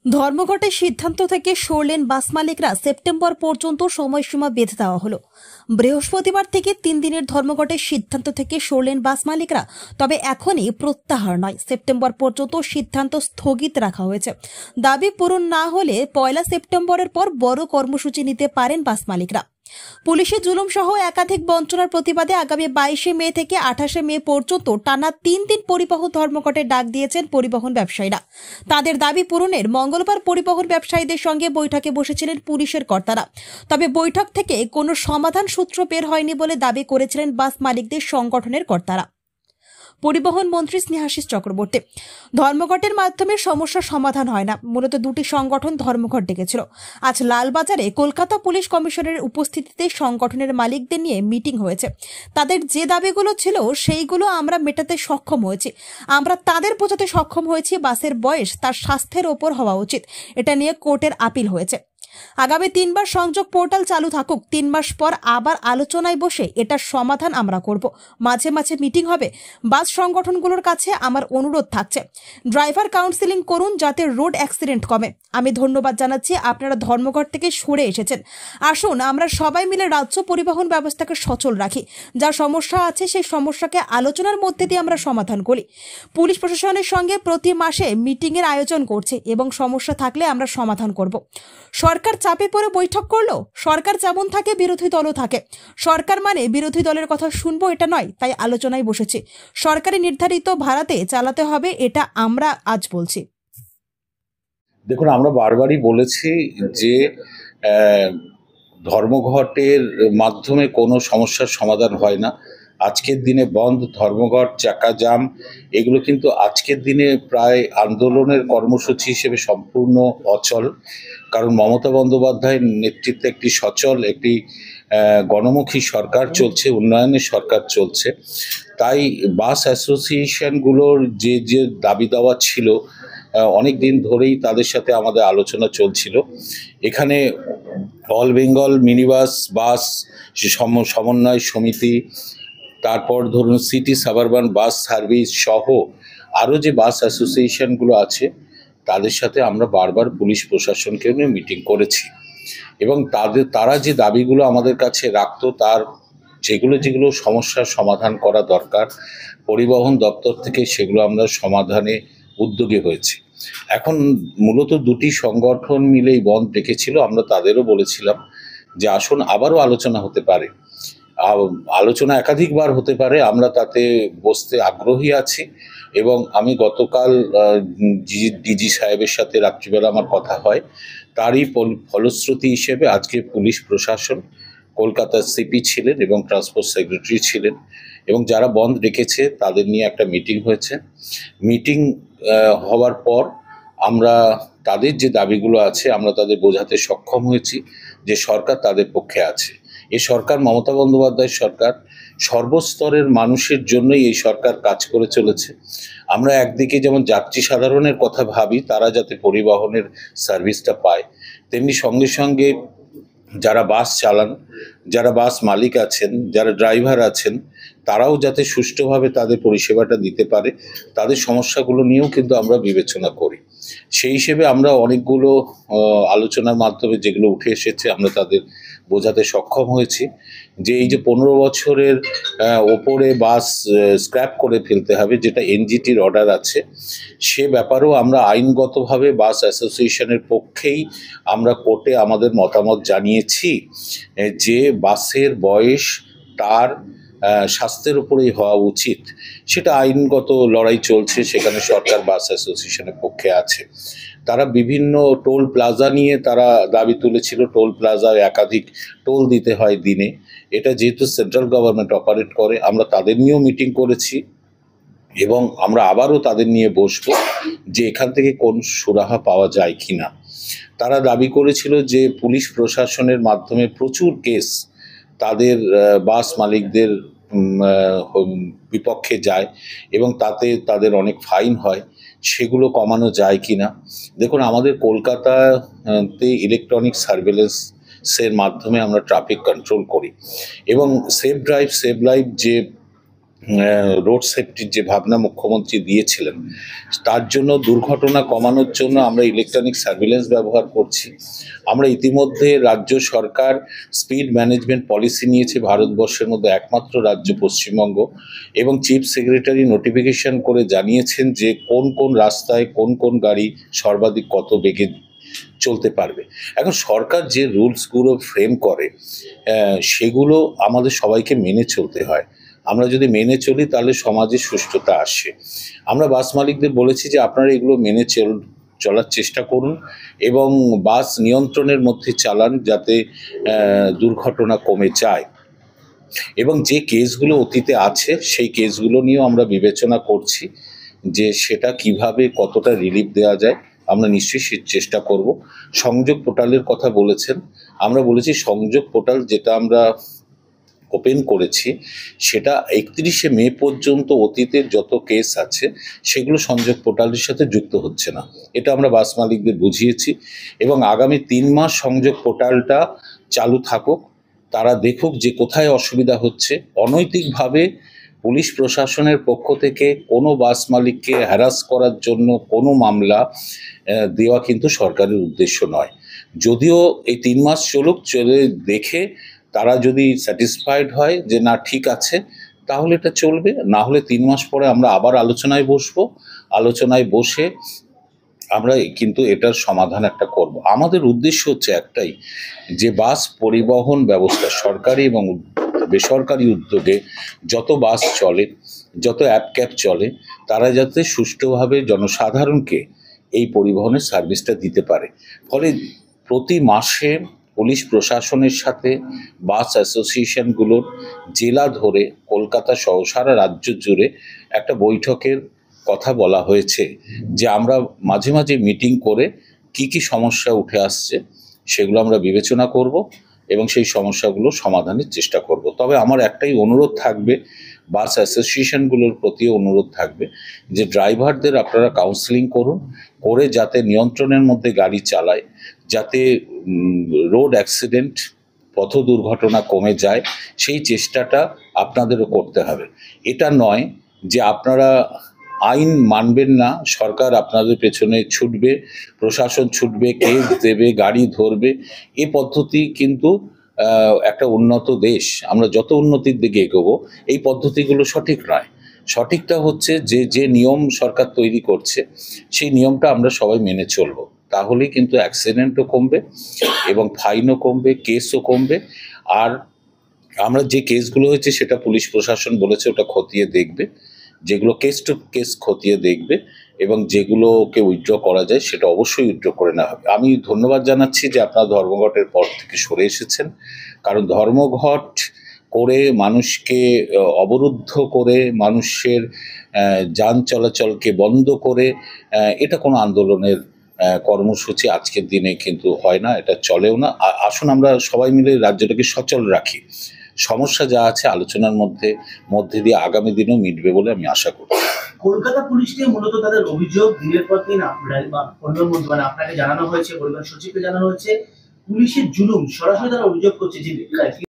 ধর্মঘটের সিদ্ধান্ত থেকে সরলেন বাস মালিকরা। সেপ্টেম্বর পর্যন্ত সময়সীমা বেঁধে দেওয়া হলো। বৃহস্পতিবার থেকে 3 দিনের ধর্মঘটের সিদ্ধান্ত থেকে সরলেন বাস মালিকরা। তবে এখনই প্রত্যাহার নয়, সেপ্টেম্বর পর্যন্ত সিদ্ধান্ত স্থগিত রাখা হয়েছে। দাবি পূরণ না হলে 1 সেপ্টেম্বরের পর বড় কর্মসূচি নিতে পারেন বাস মালিকরা। পুলিশের জুলুম সহ একাধিক বঞ্চনার প্রতিবাদে আগামী 22 মে থেকে 28 মে পর্যন্ত টানা 3 দিন পরিবহন ধর্মঘটের ডাক দিয়েছেন পরিবহন ব্যবসায়ীরা। তাদের দাবি পূরণের মঙ্গলবার পরিবহন ব্যবসায়ীদের সঙ্গে বৈঠকে বসেছিলেন পুলিশের কর্তারা। তবে বৈঠক থেকে কোনো সমাধান সূত্র বের হয়নি বলে দাবি করেছিলেন বাস মালিকদের সংগঠনের কর্তারা। পরিবহন মন্ত্রী স্নেহাশিস চক্রবর্তী, ধর্মঘটের মাধ্যমে সমস্যার সমাধান হয় না। মূলত দুটি সংগঠন ধর্মঘট ডেকেছিল। আজ লালবাজারে কলকাতা পুলিশ কমিশনারের উপস্থিতিতে সংগঠনের মালিকদের নিয়ে মিটিং হয়েছে। তাদের যে দাবিগুলো ছিল সেইগুলো আমরা মেটাতে সক্ষম হয়েছি। আমরা তাদের বোঝাতে সক্ষম হয়েছি বাসের বয়স তার স্বাস্থ্যের ওপর হওয়া উচিত। এটা নিয়ে কোর্টের আপিল হয়েছে। আগামী 3 বার সংযোগ পোর্টাল চালু থাকুক, 3 মাস পর আবার আলোচনায় বসে এটার সমাধান আমরা করব। মাঝে মাঝে মিটিং হবে। বাস সংগঠনগুলোর কাছে আমার অনুরোধ থাকছে, ড্রাইভার কাউন্সিলিং করুন যাতে রোড অ্যাক্সিডেন্ট কমে। আমি ধন্যবাদ জানাচ্ছি আপনারা ধর্মঘট থেকে সরে এসেছেন। আসুন আমরা সবাই মিলে রাজ্য পরিবহন ব্যবস্থাকে সচল রাখি। যা সমস্যা আছে সেই সমস্যাকে আলোচনার মধ্যে দিয়ে আমরা সমাধান করি। পুলিশ প্রশাসনের সঙ্গে প্রতি মাসে মিটিংয়ের আয়োজন করছে এবং সমস্যা থাকলে আমরা সমাধান করব। সরকার চাপে পড়ে বৈঠক করলো। সরকার যেমন থাকে বিরোধী দলও থাকে। সরকার মানে বিরোধী দলের কথা শুনবো এটা নয়, তাই আলোচনায় বসেছি। সরকারি নির্ধারিত ভাড়াতে চালাতে হবে, এটা আমরা আজ বলছি। দেখুন, আমরা বারবারই বলেছি যে ধর্মঘটের মাধ্যমে কোনো সমস্যার সমাধান হয় না। আজকের দিনে বন্ধ, ধর্মঘট, চাকা জাম, এগুলো কিন্তু আজকের দিনে প্রায় আন্দোলনের কর্মসূচি হিসেবে সম্পূর্ণ অচল। কারণ মমতা বন্দ্যোপাধ্যায়ের নেতৃত্বে একটি সচল, একটি গণমুখী সরকার চলছে, উন্নয়নের সরকার চলছে। তাই বাস অ্যাসোসিয়েশনগুলোর যে দাবি দাওয়া ছিল অনেক দিন ধরেই তাদের সাথে আমাদের আলোচনা চলছিল। এখানে অল বেঙ্গল মিনিবাস বাস সমন্বয় সমিতি, তারপর ধরুন সিটি সাবারবান বাস সার্ভিস সহ আরও যে বাস অ্যাসোসিয়েশনগুলো আছে তাদের সাথে আমরা বারবার পুলিশ প্রশাসনকে নিয়ে মিটিং করেছি এবং তারা যে দাবিগুলো আমাদের কাছে রাখতো তার যেগুলো সমস্যার সমাধান করা দরকার পরিবহন দপ্তর থেকে সেগুলো আমরা সমাধানে উদ্যোগী হয়েছি। এখন মূলত দুটি সংগঠন মিলেই বন্ধ ডেকেছিল। আমরা তাদেরও বলেছিলাম যে আসুন আবারও আলোচনা হতে পারে, আলোচনা একাধিকবার হতে পারে, আমরা তাতে বসতে আগ্রহী আছি। এবং আমি গতকাল ডিজি সাহেবের সাথে রাত্রিবেলা আমার কথা হয়, তারই ফলশ্রুতি হিসেবে আজকে পুলিশ প্রশাসন, কলকাতার সিপি ছিলেন এবং ট্রান্সপোর্ট সেক্রেটারি ছিলেন এবং যারা বন্ধ রেখেছে তাদের নিয়ে একটা মিটিং হয়েছে। মিটিং হওয়ার পর আমরা তাদের যে দাবিগুলো আছে আমরা তাদের বোঝাতে সক্ষম হয়েছি যে সরকার তাদের পক্ষে আছে। এই সরকার মমতা বন্দ্যোপাধ্যায়ের সরকার, সর্বস্তরের মানুষের জন্যই এই সরকার কাজ করে চলেছে। আমরা একদিকে যেমন যাত্রী সাধারণের কথা ভাবি, তারা যাতে পরিবহনের সার্ভিসটা পায়, তেমনি সঙ্গে সঙ্গে যারা বাস চালান, যারা বাস মালিক আছেন, যারা ড্রাইভার আছেন, তারাও যাতে সুষ্ঠুভাবে তাদের পরিষেবাটা দিতে পারে, তাদের সমস্যাগুলো নিয়েও কিন্তু আমরা বিবেচনা করি। সেই হিসেবে আমরা অনেকগুলো আলোচনার মাধ্যমে যেগুলো উঠে এসেছে আমরা তাদের বোঝাতে সক্ষম হয়েছি যে এই যে 15 বছরের ওপরে বাস স্ক্র্যাপ করে ফেলতে হবে, যেটা এনজিটির অর্ডার আছে, সে ব্যাপারেও আমরা আইনগতভাবে বাস অ্যাসোসিয়েশনের পক্ষেই আমরা কোর্টে আমাদের মতামত জানিয়েছি যে বাসের বয়স তার স্বাস্থ্যের উপরেই হওয়া উচিত। সেটা আইনগত লড়াই চলছে, সেখানে সরকার বাস অ্যাসোসিয়েশনের পক্ষে আছে। তারা বিভিন্ন টোল প্লাজা নিয়ে তারা দাবি তুলেছিল, টোল প্লাজায় একাধিক টোল দিতে হয় দিনে। এটা যেহেতু সেন্ট্রাল গভর্নমেন্ট অপারেট করে, আমরা তাদের নিয়েও মিটিং করেছি এবং আমরা আবারও তাদের নিয়ে বসবো যে এখান থেকে কোন সুরাহা পাওয়া যায় কিনা। তারা দাবি করেছিল যে পুলিশ প্রশাসনের মাধ্যমে প্রচুর কেস তাদের বাস মালিকদের বিপক্ষে যায় এবং তাতে তাদের অনেক ফাইন হয়, সেগুলো কমানো যায় কিনা। দেখুন, আমাদের কলকাতাতে ইলেকট্রনিক সার্ভেলেন্সের মাধ্যমে আমরা ট্রাফিক কন্ট্রোল করি এবং সেফ ড্রাইভ সেভ লাইফ যে রোড সেফটির যে ভাবনা মুখ্যমন্ত্রী দিয়েছিলেন, তার জন্য দুর্ঘটনা কমানোর জন্য আমরা ইলেকট্রনিক সার্ভিলেন্স ব্যবহার করছি। আমরা ইতিমধ্যে রাজ্য সরকার স্পিড ম্যানেজমেন্ট পলিসি নিয়েছে, ভারতবর্ষের মধ্যে একমাত্র রাজ্য পশ্চিমবঙ্গ, এবং চিফ সেক্রেটারি নোটিফিকেশন করে জানিয়েছেন যে কোন কোন রাস্তায় কোন কোন গাড়ি সর্বাধিক কত বেগে চলতে পারবে। এখন সরকার যে রুলসগুলো ফ্রেম করে সেগুলো আমাদের সবাইকে মেনে চলতে হয়। আমরা যদি মেনে চলি তাহলে সমাজে সুষ্ঠুতা আসে। আমরা বাস মালিকদের বলেছি যে আপনারা এগুলো মেনে চলার চেষ্টা করুন এবং বাস নিয়ন্ত্রণের মধ্যে চালান, যাতে দুর্ঘটনা কমে যায়। এবং যে কেসগুলো অতীতে আছে সেই কেসগুলো নিয়েও আমরা বিবেচনা করছি যে সেটা কিভাবে কতটা রিলিফ দেওয়া যায়। আমরা নিশ্চয়ই সে চেষ্টা করব। সংযোগ পোর্টালের কথা বলেছেন, আমরা বলেছি সংযোগ পোর্টাল যেটা আমরা ওপেন করেছি সেটা 31শে মে পর্যন্ত অতীতের যত কেস আছে সেগুলো সংযোগ পোর্টালের সাথে যুক্ত হচ্ছে না। এটা আমরা বাস মালিকদের বুঝিয়েছি এবং আগামী 3 মাস সংযোগ পোর্টালটা চালু থাকুক, তারা দেখুক যে কোথায় অসুবিধা হচ্ছে। অনৈতিকভাবে পুলিশ প্রশাসনের পক্ষ থেকে কোনো বাস মালিককে হ্যারাস করার জন্য কোনো মামলা দেওয়া কিন্তু সরকারের উদ্দেশ্য নয়। যদিও এই 3 মাস চলুক, চলে দেখে তারা যদি স্যাটিসফাইড হয় যে না ঠিক আছে তাহলে এটা চলবে, না হলে 3 মাস পরে আমরা আবার আলোচনায় বসবো। আলোচনায় বসে আমরা কিন্তু এটার সমাধান একটা করব। আমাদের উদ্দেশ্য হচ্ছে একটাই, যে বাস পরিবহন ব্যবস্থা সরকারি এবং বেসরকারি উদ্যোগে যত বাস চলে, যত অ্যাপ ক্যাব চলে, তারা যাতে সুষ্ঠুভাবে জনসাধারণকে এই পরিবহনের সার্ভিসটা দিতে পারে। ফলে প্রতি মাসে পুলিশ প্রশাসনের সাথে বাস অ্যাসোসিয়েশনগুলোর জেলা ধরে কলকাতা সহ সারা রাজ্য জুড়ে একটা বৈঠকের কথা বলা হয়েছে, যে আমরা মাঝে মাঝে মিটিং করে কি কি সমস্যা উঠে আসছে সেগুলো আমরা বিবেচনা করব এবং সেই সমস্যাগুলো সমাধানের চেষ্টা করব। তবে আমার একটাই অনুরোধ থাকবে, বাস অ্যাসোসিয়েশনগুলোর প্রতিও অনুরোধ থাকবে যে ড্রাইভারদের আপনারা কাউন্সেলিং করুন, করে যাতে নিয়ন্ত্রণের মধ্যে গাড়ি চালায়, যাতে রোড অ্যাক্সিডেন্ট পথ দুর্ঘটনা কমে যায়, সেই চেষ্টাটা আপনাদেরও করতে হবে। এটা নয় যে আপনারা আইন মানবেন না, সরকার আপনাদের পেছনে ছুটবে, প্রশাসন ছুটবে, কেস দেবে, গাড়ি ধরবে। এই পদ্ধতি কিন্তু একটা উন্নত দেশ, আমরা যত উন্নতির দিকে এগোবো এই পদ্ধতিগুলো সঠিক নয়। সঠিকটা হচ্ছে যে নিয়ম সরকার তৈরি করছে সেই নিয়মটা আমরা সবাই মেনে চলবো, তাহলেই কিন্তু অ্যাক্সিডেন্টও কমবে এবং ফাইনও কমবে, কেসও কমবে। আর আমরা যে কেসগুলো হয়েছে সেটা পুলিশ প্রশাসন বলেছে ওটা খতিয়ে দেখবে, যেগুলো কেস টু কেস খতিয়ে দেখবে এবং যেগুলোকে উইথড্র করা যায় সেটা অবশ্যই উইথড্র করে নেওয়া হবে। আমি ধন্যবাদ জানাচ্ছি যে আপনারা ধর্মঘটের পর থেকে সরে এসেছেন, কারণ ধর্মঘট করে মানুষকে অবরুদ্ধ করে মানুষের যান চলাচলকে বন্ধ করে এটা কোনো আন্দোলনের কর্মসূচি আজকের দিনে কিন্তু হয় না, এটা চলেও না। আসুন আমরা সবাই মিলে রাজ্যটাকে সচল রাখি। সমস্যা যা আছে আলোচনার মধ্যে দিয়ে আগামী দিনেও মিটবে বলে আমি আশা করি। কলকাতা পুলিশকে মূলত তাদের অভিযোগ দিনের পর দিন মানে আপনাকে জানানো হয়েছে, পরিবহন সচিবকে জানানো হয়েছে, পুলিশের জুলুম সরাসরি তারা অভিযোগ করছে যে